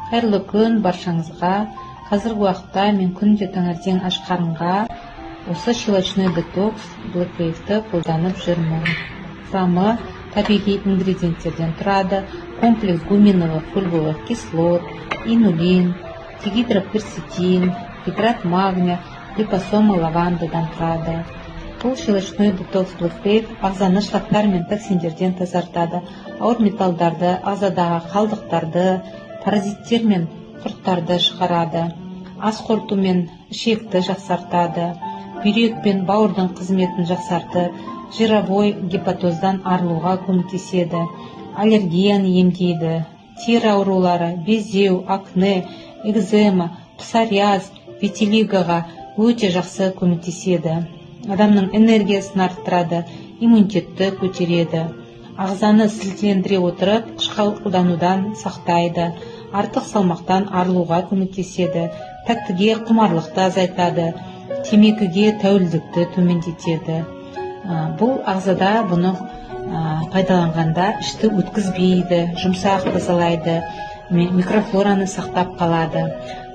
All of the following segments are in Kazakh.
Қайырлы күн баршаңызға. Қазіргі уақытта мен күнде таңертең аш қарынға осы щелочной детокс Black Wave'ті қолданып жүрмін. Құрамы табиғи ингредиенттерден тұрады. Комплекс гуминовых фольговых кислот, инулин, дигидроперситин, гидрат магния, липосома лавандадан тұрады. Бұл щелочной детокс Black Wave ағзаны шлактар мен токсиндерден тазартады. Ауыр металдарды, ағзадағы қалдықтарды, паразиттер мен құрттарды шығарады. Ас қорыту мен ішекті жақсартады. Бүйрек пен бауырдың қызметін жақсартып, жировой гепатоздан арылуға көмектеседі. Аллергияны емдейді. Тері аурулары, безеу, акне, экзема, псориаз, витилигоға өте жақсы көмектеседі. Адамның энергиясын арттырады, иммунитетті көтереді. Ағзаны сілтендіре отырып, қышқыл қолданудан сақтайды. Артық салмақтан арылуға көмектеседі. Тәттіге құмарлықты азайтады. Темекіге тәуелділікті төмендетеді. Бұл ағзада бұны пайдаланғанда ішті өткізбейді, жұмсақ тазалайды, микрофлораны сақтап қалады.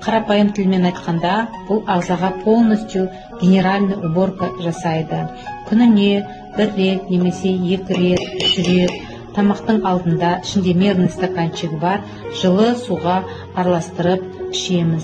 Қарапайым тілмен айтқанда, бұл ағзаға полностью генеральный уборка жасайды. Күніне бір рет немесе 2 рет, 3 рет тамақтың алдында ішінде мерный стаканчик бар, жылы суға араластырып ішеміз.